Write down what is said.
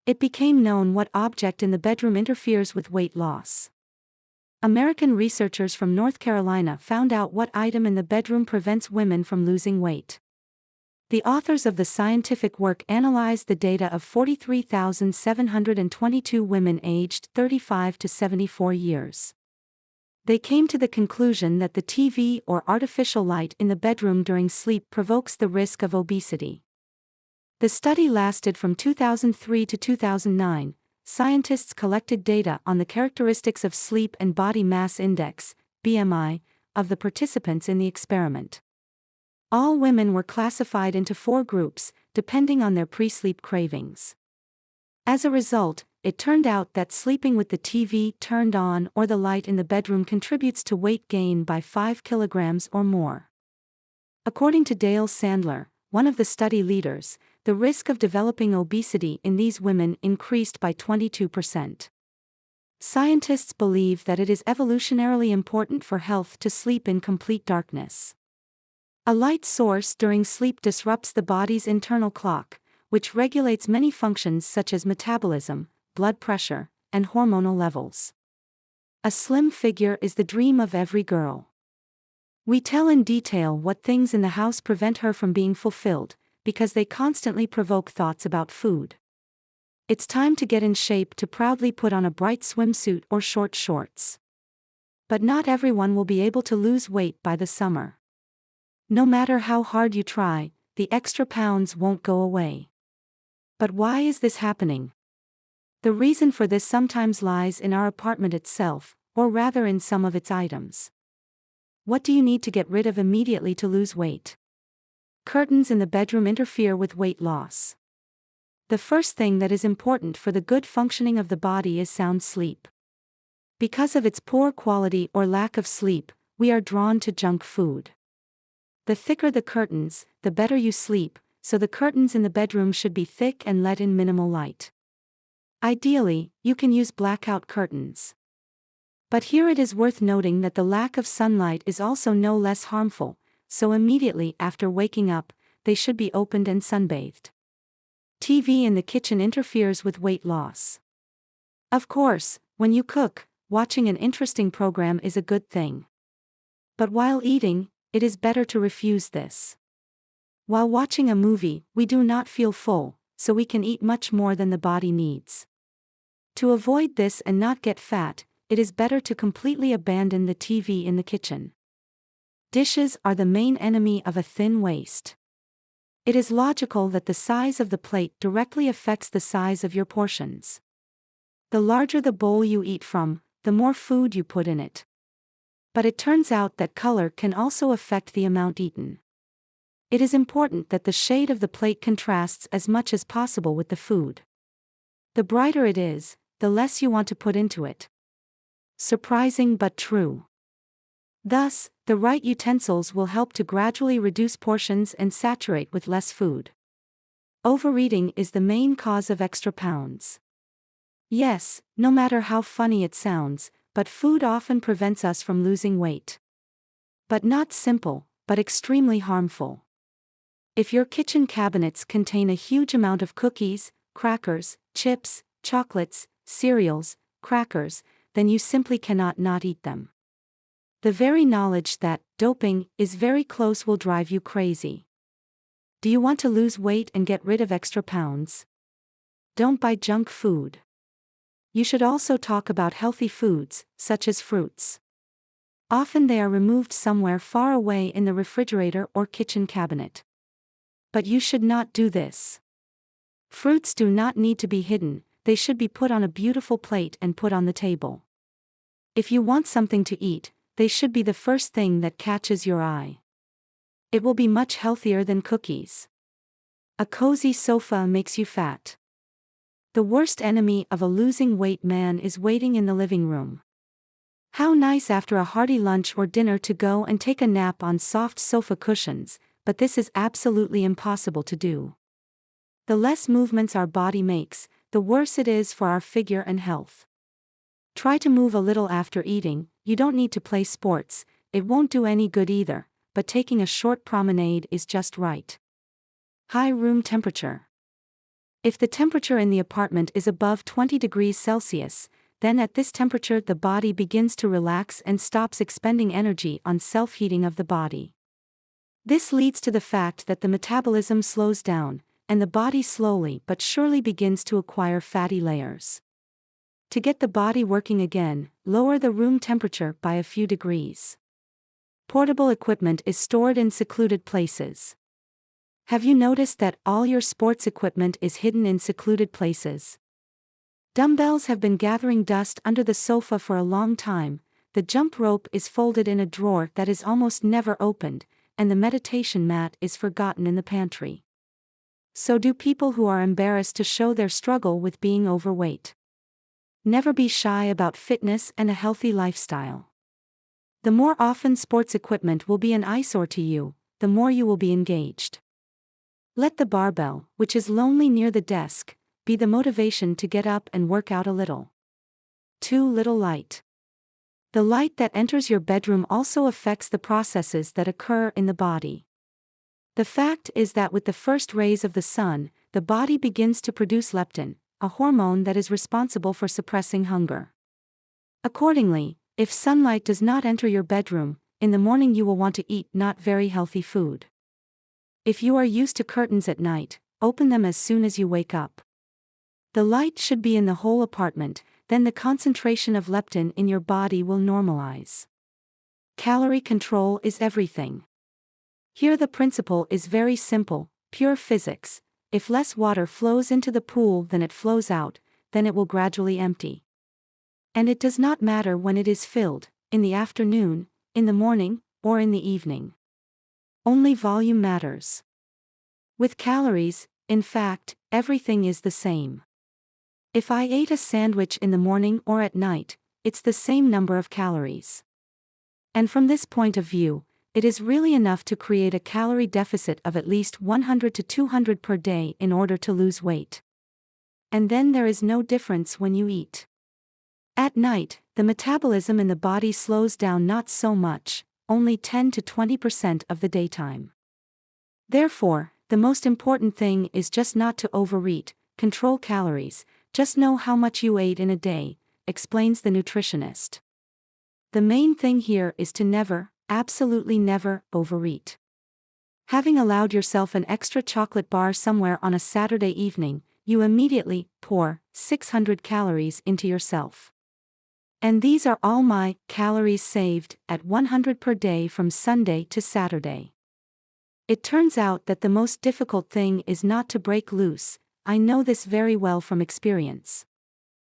It became known what object in the bedroom interferes with weight loss. American researchers from North Carolina found out what item in the bedroom prevents women from losing weight. The authors of the scientific work analyzed the data of 43,722 women aged 35 to 74 years. They came to the conclusion that the TV or artificial light in the bedroom during sleep provokes the risk of obesity. The study lasted from 2003 to 2009. Scientists collected data on the characteristics of sleep and body mass index, BMI, of the participants in the experiment. All women were classified into 4 groups, depending on their pre-sleep cravings. As a result, it turned out that sleeping with the TV turned on or the light in the bedroom contributes to weight gain by 5 kilograms or more. According to Dale Sandler, one of the study leaders, the risk of developing obesity in these women increased by 22%. Scientists believe that it is evolutionarily important for health to sleep in complete darkness. A light source during sleep disrupts the body's internal clock, which regulates many functions such as metabolism, blood pressure, and hormonal levels. A slim figure is the dream of every girl. We tell in detail what things in the house prevent her from being fulfilled, because they constantly provoke thoughts about food. It's time to get in shape to proudly put on a bright swimsuit or short shorts. But not everyone will be able to lose weight by the summer. No matter how hard you try, the extra pounds won't go away. But why is this happening? The reason for this sometimes lies in our apartment itself, or rather in some of its items. What do you need to get rid of immediately to lose weight? Curtains in the bedroom interfere with weight loss. The first thing that is important for the good functioning of the body is sound sleep. Because of its poor quality or lack of sleep, we are drawn to junk food. The thicker the curtains, the better you sleep, so the curtains in the bedroom should be thick and let in minimal light. Ideally, you can use blackout curtains. But here it is worth noting that the lack of sunlight is also no less harmful, so immediately after waking up, they should be opened and sunbathed. TV in the kitchen interferes with weight loss. Of course, when you cook, watching an interesting program is a good thing. But while eating, it is better to refuse this. While watching a movie, we do not feel full, so we can eat much more than the body needs. To avoid this and not get fat, it is better to completely abandon the TV in the kitchen. Dishes are the main enemy of a thin waist. It is logical that the size of the plate directly affects the size of your portions. The larger the bowl you eat from, the more food you put in it. But it turns out that color can also affect the amount eaten. It is important that the shade of the plate contrasts as much as possible with the food. The brighter it is, the less you want to put into it. Surprising but true. Thus, the right utensils will help to gradually reduce portions and saturate with less food. Overeating is the main cause of extra pounds. Yes, no matter how funny it sounds, but food often prevents us from losing weight. But not simple, but extremely harmful. If your kitchen cabinets contain a huge amount of cookies, crackers, chips, chocolates, cereals, crackers, then you simply cannot not eat them. The very knowledge that doping is very close will drive you crazy. Do you want to lose weight and get rid of extra pounds? Don't buy junk food. You should also talk about healthy foods, such as fruits. Often they are removed somewhere far away in the refrigerator or kitchen cabinet. But you should not do this. Fruits do not need to be hidden, they should be put on a beautiful plate and put on the table. If you want something to eat, they should be the first thing that catches your eye. It will be much healthier than cookies. A cozy sofa makes you fat. The worst enemy of a losing weight man is waiting in the living room. How nice after a hearty lunch or dinner to go and take a nap on soft sofa cushions, but this is absolutely impossible to do. The less movements our body makes, the worse it is for our figure and health. Try to move a little after eating. You don't need to play sports, it won't do any good either, but taking a short promenade is just right. High room temperature. If the temperature in the apartment is above 20 degrees Celsius, then at this temperature the body begins to relax and stops expending energy on self-heating of the body. This leads to the fact that the metabolism slows down, and the body slowly but surely begins to acquire fatty layers. To get the body working again, lower the room temperature by a few degrees. Portable equipment is stored in secluded places. Have you noticed that all your sports equipment is hidden in secluded places? Dumbbells have been gathering dust under the sofa for a long time, the jump rope is folded in a drawer that is almost never opened, and the meditation mat is forgotten in the pantry. So do people who are embarrassed to show their struggle with being overweight. Never be shy about fitness and a healthy lifestyle. The more often sports equipment will be an eyesore to you, the more you will be engaged. Let the barbell, which is lonely near the desk, be the motivation to get up and work out a little. Too little light. The light that enters your bedroom also affects the processes that occur in the body. The fact is that with the first rays of the sun, the body begins to produce leptin, a hormone that is responsible for suppressing hunger. Accordingly, if sunlight does not enter your bedroom, in the morning you will want to eat not very healthy food. If you are used to curtains at night, open them as soon as you wake up. The light should be in the whole apartment, then the concentration of leptin in your body will normalize. Calorie control is everything. Here the principle is very simple, pure physics. If less water flows into the pool than it flows out, then it will gradually empty. And it does not matter when it is filled, in the afternoon, in the morning, or in the evening. Only volume matters. With calories, in fact, everything is the same. If I ate a sandwich in the morning or at night, it's the same number of calories. And from this point of view, it is really enough to create a calorie deficit of at least 100 to 200 per day in order to lose weight. And then there is no difference when you eat. At night, the metabolism in the body slows down not so much, only 10 to 20% of the daytime. Therefore, the most important thing is just not to overeat, control calories, just know how much you ate in a day, explains the nutritionist. The main thing here is to never, absolutely never, overeat. Having allowed yourself an extra chocolate bar somewhere on a Saturday evening, you immediately pour 600 calories into yourself. And these are all my calories saved at 100 per day from Sunday to Saturday. It turns out that the most difficult thing is not to break loose. I know this very well from experience.